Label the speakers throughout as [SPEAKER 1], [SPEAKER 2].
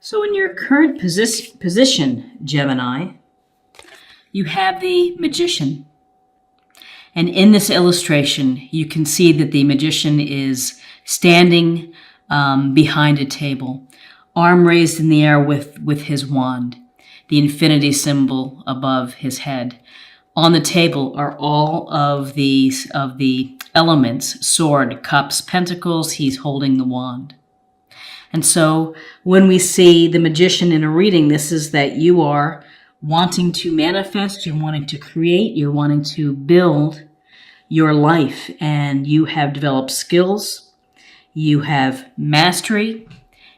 [SPEAKER 1] So in your current position, Gemini, you have the magician. And in this illustration, you can see that the magician is standing behind a table, arm raised in the air with his wand, the infinity symbol above his head. On the table are all of the elements: sword, cups, pentacles. He's holding the wand. And so when we see the magician in a reading, this is that you are wanting to manifest, you're wanting to create, you're wanting to build your life, and you have developed skills, you have mastery,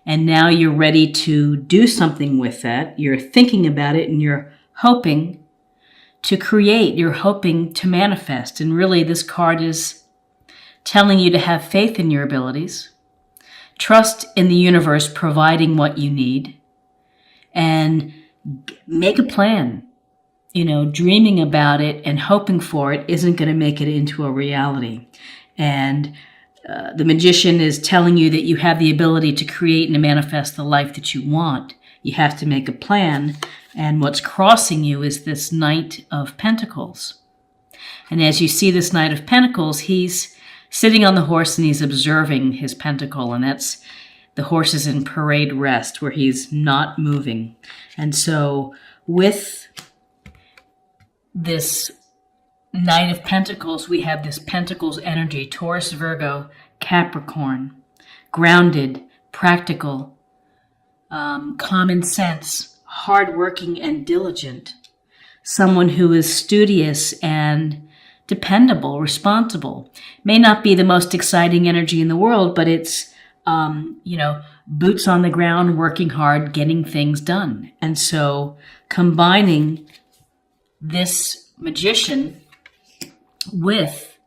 [SPEAKER 1] and now you're ready to do something with that. You're thinking about it, and you're hoping to create, you're hoping to manifest. And really, this card is telling you to have faith in your abilities, trust in the universe providing what you need, and make a plan. Dreaming about it and hoping for it isn't going to make it into a reality. And the magician is telling you that you have the ability to create and to manifest the life that you want. You have to make a plan. And what's crossing you is this Knight of Pentacles. And as you see this Knight of Pentacles, he's sitting on the horse and he's observing his pentacle. And that's the horse is in parade rest where he's not moving. And so with this Knight of Pentacles, we have this Pentacles energy: Taurus, Virgo, Capricorn, grounded, practical, common sense, hardworking and diligent, someone who is studious and dependable, responsible. May not be the most exciting energy in the world, but it's, boots on the ground, working hard, getting things done. And so combining this magician with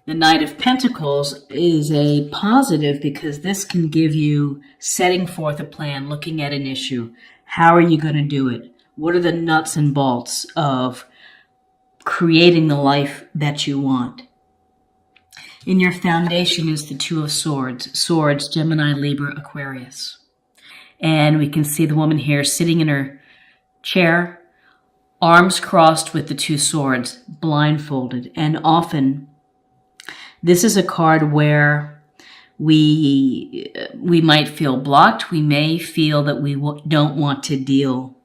[SPEAKER 1] the Knight of Pentacles is a positive, because this can give you setting forth a plan, looking at an issue. How are you going to do it? What are the nuts and bolts of creating the life that you want? In your foundation is the Two of Swords. Swords, Gemini, Libra, Aquarius. And we can see the woman here sitting in her chair, arms crossed with the two swords, blindfolded. And often this is a card where we might feel blocked. We may feel that we don't want to deal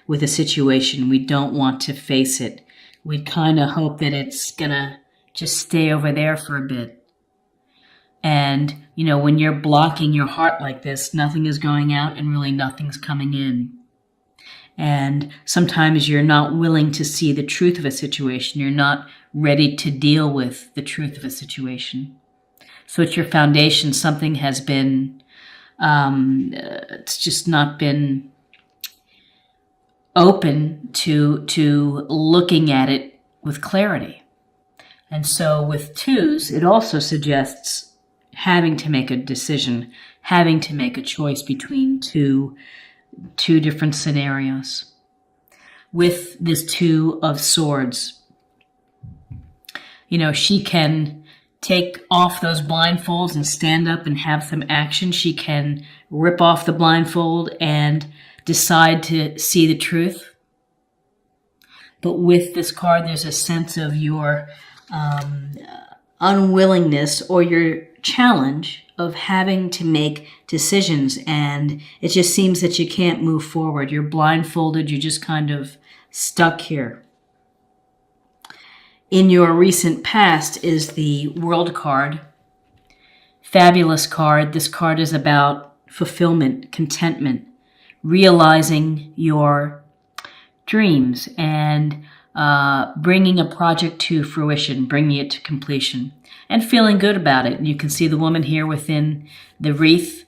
[SPEAKER 1] with a situation. We don't want to face it. We kind of hope that it's going to just stay over there for a bit. And, when you're blocking your heart like this, nothing is going out and really nothing's coming in. And sometimes you're not willing to see the truth of a situation. You're not ready to deal with the truth of a situation. So it's your foundation. Something has been, it's just not been open to looking at it with clarity. And so with twos, it also suggests having to make a decision, having to make a choice between two different scenarios. With this Two of Swords, she can take off those blindfolds and stand up and have some action. She can rip off the blindfold and decide to see the truth. But with this card, there's a sense of your unwillingness or your challenge of having to make decisions, and it just seems that you can't move forward. You're blindfolded. You're just kind of stuck here. In your recent past is the World card. Fabulous card. This card is about fulfillment, contentment, realizing your dreams, and bringing a project to fruition, bringing it to completion, and feeling good about it. And you can see the woman here within the wreath.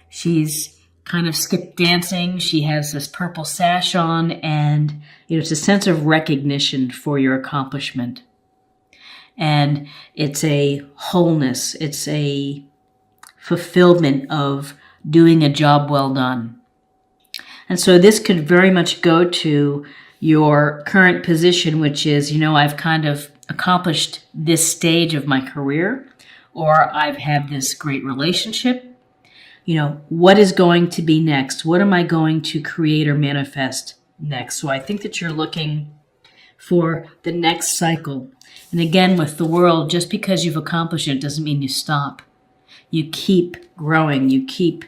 [SPEAKER 1] She's kind of skip dancing. She has this purple sash on, and it's a sense of recognition for your accomplishment. And it's a wholeness. It's a fulfillment of doing a job well done. And so this could very much go to your current position, which is, I've kind of accomplished this stage of my career, or I've had this great relationship. What is going to be next? What am I going to create or manifest next? So I think that you're looking for the next cycle. And again, with the world, just because you've accomplished it doesn't mean you stop. You keep growing. You keep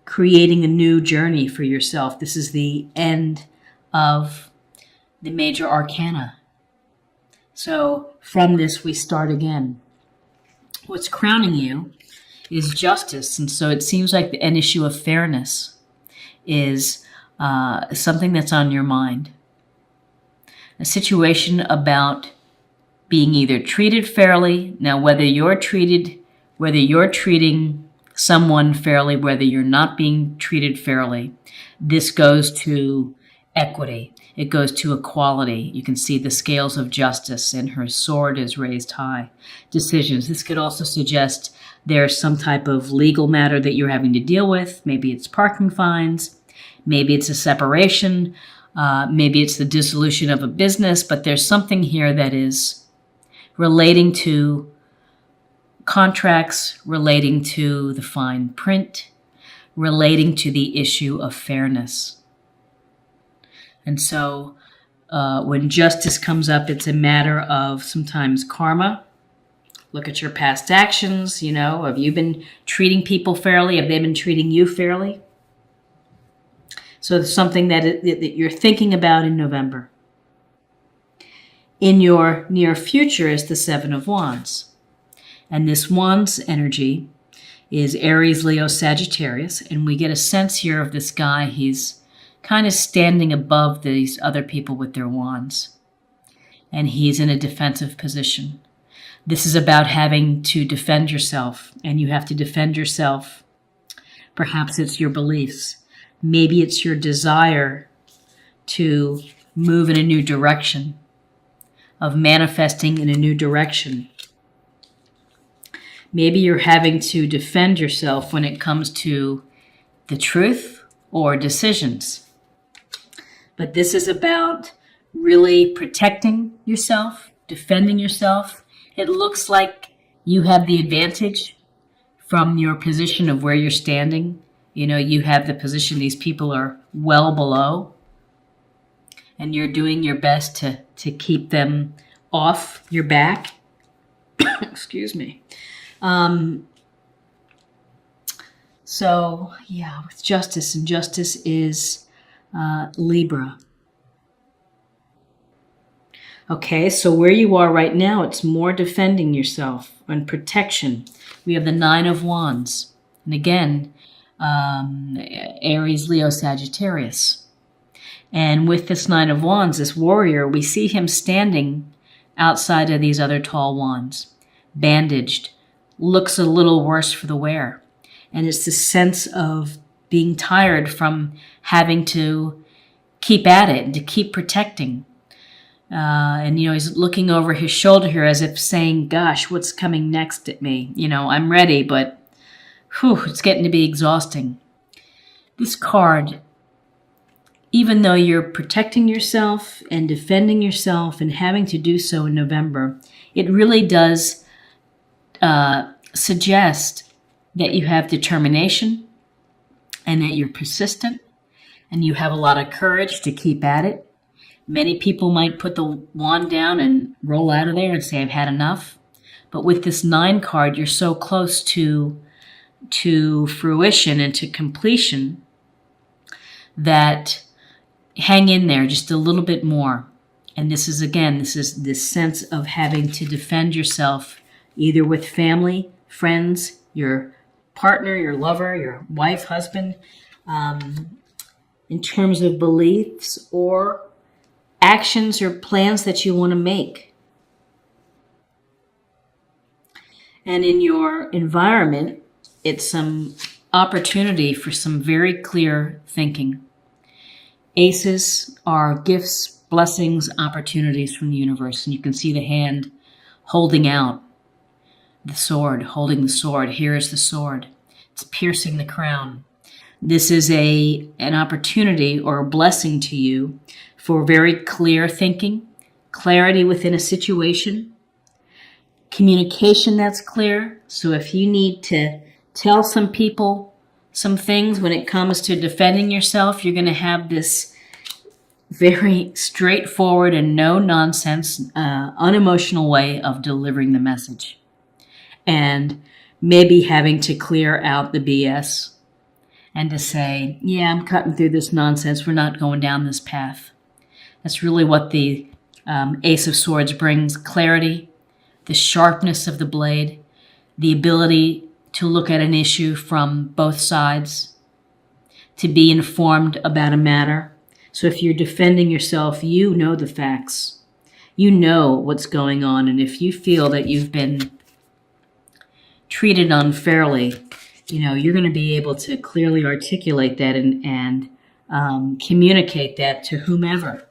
[SPEAKER 1] creating a new journey for yourself. This is the end of the major arcana. So from this, we start again. What's crowning you is justice. And so it seems like an issue of fairness is something that's on your mind. A situation about being either treated fairly. Now, whether you're treating someone fairly, whether you're not being treated fairly, this goes to equity. It goes to equality. You can see the scales of justice, and her sword is raised high. Decisions. This could also suggest there's some type of legal matter that you're having to deal with. Maybe it's parking fines. Maybe it's a separation. Maybe it's the dissolution of a business. But there's something here that is relating to contracts, relating to the fine print, relating to the issue of fairness. And so when justice comes up, it's a matter of sometimes karma. Look at your past actions. Have you been treating people fairly? Have they been treating you fairly? So it's something that you're thinking about in November. In your near future is the Seven of Wands. And this Wands energy is Aries, Leo, Sagittarius. And we get a sense here of this guy. He's kind of standing above these other people with their wands. And he's in a defensive position. This is about having to defend yourself. And you have to defend yourself. Perhaps it's your beliefs. Maybe it's your desire to move in a new direction, of manifesting in a new direction. Maybe you're having to defend yourself when it comes to the truth or decisions. But this is about really protecting yourself, defending yourself. It looks like you have the advantage from your position of where you're standing. You have the position these people are well below. And you're doing your best to keep them off your back. Excuse me. So, yeah, with justice, and justice is Libra. Okay, so where you are right now, it's more defending yourself and protection. We have the Nine of Wands. And again, Aries, Leo, Sagittarius. And with this Nine of Wands, this warrior, we see him standing outside of these other tall wands, bandaged, looks a little worse for the wear. And it's the sense of being tired from having to keep at it and to keep protecting. And he's looking over his shoulder here as if saying, gosh, what's coming next at me? I'm ready, but it's getting to be exhausting. This card, even though you're protecting yourself and defending yourself and having to do so in November, it really does suggest that you have determination and that you're persistent and you have a lot of courage to keep at it. Many people might put the wand down and roll out of there and say, I've had enough. But with this 9 card, you're so close to fruition and to completion that hang in there just a little bit more. And this is this sense of having to defend yourself either with family, friends, your partner, your lover, your wife, husband, in terms of beliefs or actions or plans that you want to make. And in your environment, it's some opportunity for some very clear thinking. Aces are gifts, blessings, opportunities from the universe. And you can see the hand holding out the sword, holding the sword. Here is the sword. It's piercing the crown. This is an opportunity or a blessing to you for very clear thinking, clarity within a situation, communication that's clear. So if you need to tell some people some things when it comes to defending yourself. You're going to have this very straightforward and no nonsense, unemotional way of delivering the message. And maybe having to clear out the BS and to say, yeah, I'm cutting through this nonsense. We're not going down this path. That's really what the Ace of Swords brings: clarity, the sharpness of the blade, the ability to look at an issue from both sides, to be informed about a matter. So if you're defending yourself, you know the facts. You know what's going on. And if you feel that you've been treated unfairly, you're going to be able to clearly articulate that and communicate that to whomever.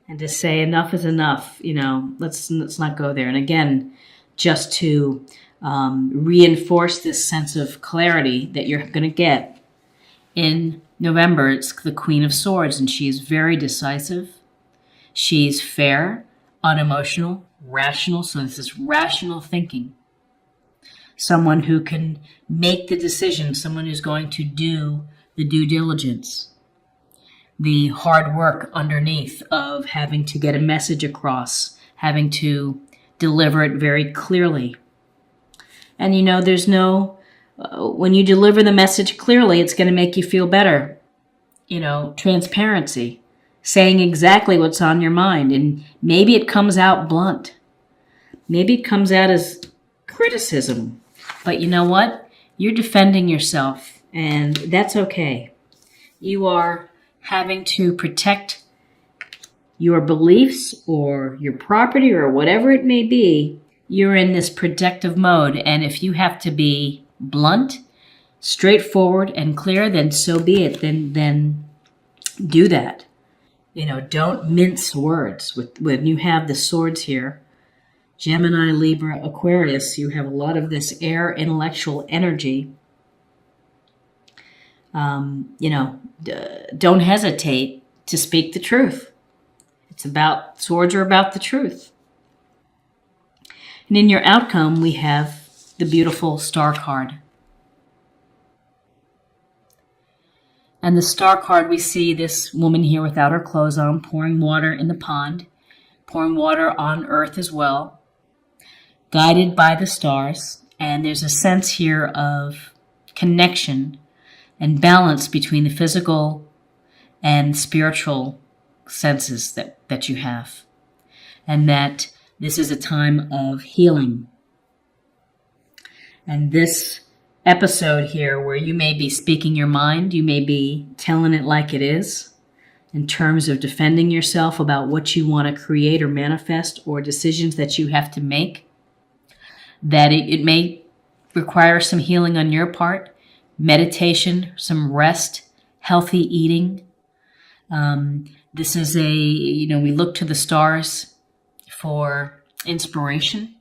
[SPEAKER 1] And to say enough is enough, let's not go there. And again, just to reinforce this sense of clarity that you're going to get in November, it's the Queen of Swords, and she's very decisive. She's fair, unemotional, rational. So this is rational thinking. Someone who can make the decision, someone who's going to do the due diligence, the hard work underneath of having to get a message across, having to deliver it very clearly. And there's no, when you deliver the message clearly, it's going to make you feel better. Transparency, saying exactly what's on your mind. And maybe it comes out blunt. Maybe it comes out as criticism. But you know what? You're defending yourself, and that's okay. You are having to protect your beliefs or your property or whatever it may be. You're in this protective mode, and if you have to be blunt, straightforward, and clear, then so be it. Then do that. Don't mince words. When you have the swords here, Gemini, Libra, Aquarius, you have a lot of this air intellectual energy. Don't hesitate to speak the truth. Swords are about the truth. And in your outcome, we have the beautiful Star card. And the Star card, we see this woman here without her clothes on, pouring water in the pond, pouring water on earth as well, guided by the stars. And there's a sense here of connection and balance between the physical and spiritual senses that you have. And that this is a time of healing. And this episode here, where you may be speaking your mind, you may be telling it like it is, in terms of defending yourself about what you want to create or manifest, or decisions that you have to make, that it may require some healing on your part, meditation, some rest, healthy eating. This is we look to the stars for inspiration.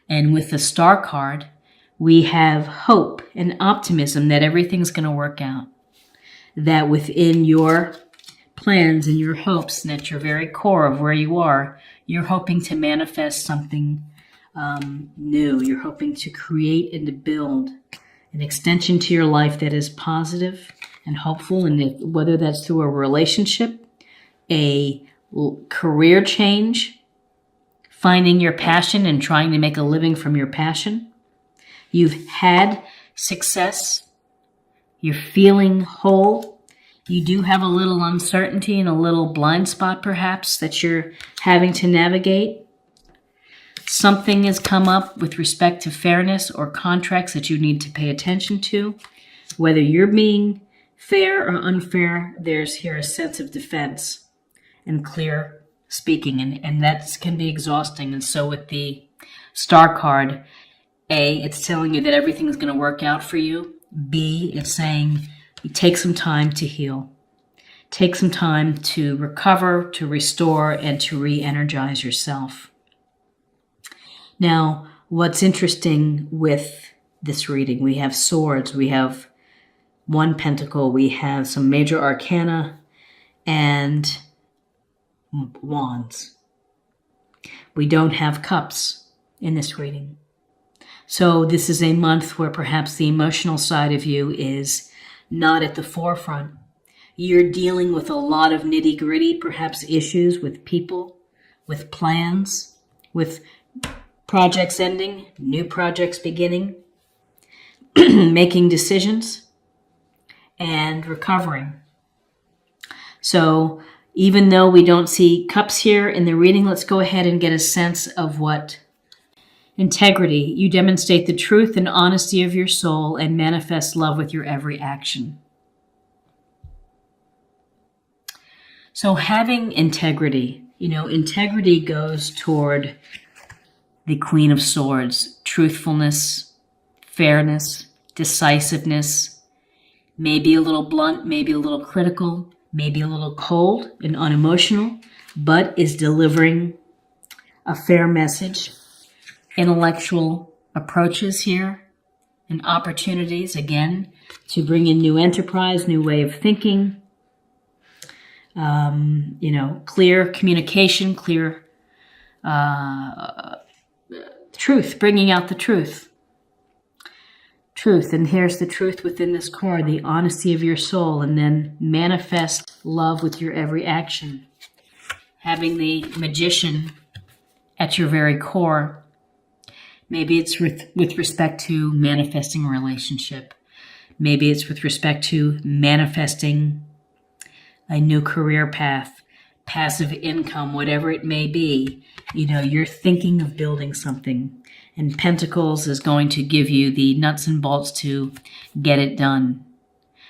[SPEAKER 1] And with the Star card, we have hope and optimism that everything's going to work out. That within your plans and your hopes, and at your very core of where you are, you're hoping to manifest something new. You're hoping to create and to build an extension to your life that is positive and hopeful, and whether that's through a relationship, a career change, finding your passion and trying to make a living from your passion. You've had success. You're feeling whole. You do have a little uncertainty and a little blind spot, perhaps, that you're having to navigate. Something has come up with respect to fairness or contracts that you need to pay attention to. Whether you're being fair or unfair, there's here a sense of defense and clear speaking, and that can be exhausting. And so with the Star card, A, it's telling you that everything's going to work out for you. B, it's saying you take some time to heal. Take some time to recover, to restore, and to re-energize yourself. Now, what's interesting with this reading, we have swords, we have one pentacle, we have some major arcana, and wands. We don't have cups in this reading. So this is a month where perhaps the emotional side of you is not at the forefront. You're dealing with a lot of nitty-gritty, perhaps issues with people, with plans, with projects ending, new projects beginning, making decisions, and recovering. So even though we don't see cups here in the reading, let's go ahead and get a sense of what integrity. You demonstrate the truth and honesty of your soul and manifest love with your every action. So having integrity, integrity goes toward the Queen of Swords, truthfulness, fairness, decisiveness, maybe a little blunt, maybe a little critical, maybe a little cold and unemotional, but is delivering a fair message. Intellectual approaches here and opportunities, again, to bring in new enterprise, new way of thinking, clear communication, clear truth, bringing out the truth. Truth, and here's the truth within this card, the honesty of your soul, and then manifest love with your every action. Having the Magician at your very core. Maybe it's with respect to manifesting a relationship. Maybe it's with respect to manifesting a new career path, passive income, whatever it may be. You're thinking of building something. And Pentacles is going to give you the nuts and bolts to get it done.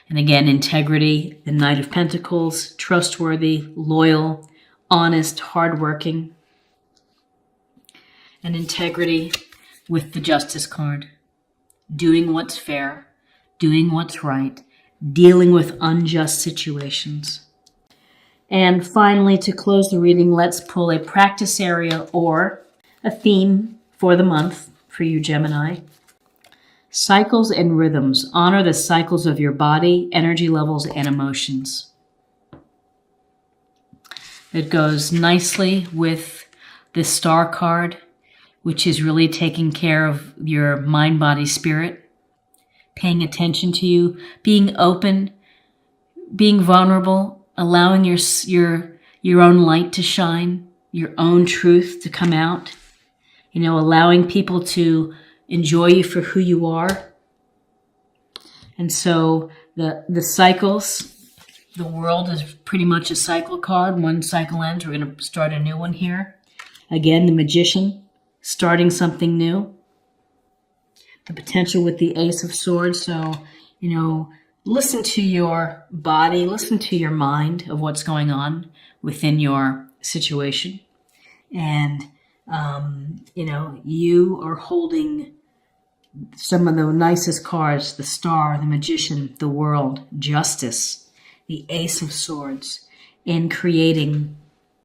[SPEAKER 1] And again, integrity, the Knight of Pentacles, trustworthy, loyal, honest, hardworking. And integrity with the Justice card. Doing what's fair, doing what's right, dealing with unjust situations. And finally, to close the reading, let's pull a practice area or a theme for the month for you, Gemini. Cycles and rhythms. Honor the cycles of your body, energy levels, and emotions. It goes nicely with the Star card, which is really taking care of your mind, body, spirit, paying attention to you, being open, being vulnerable, allowing your own light to shine, your own truth to come out, allowing people to enjoy you for who you are. And so the cycles, the world is pretty much a cycle card. One cycle ends, we're going to start a new one here. Again, the Magician. Starting something new. The potential with the Ace of Swords. So, listen to your body, listen to your mind of what's going on within your situation. And, you are holding some of the nicest cards, the Star, the Magician, the World, Justice, the Ace of Swords, in creating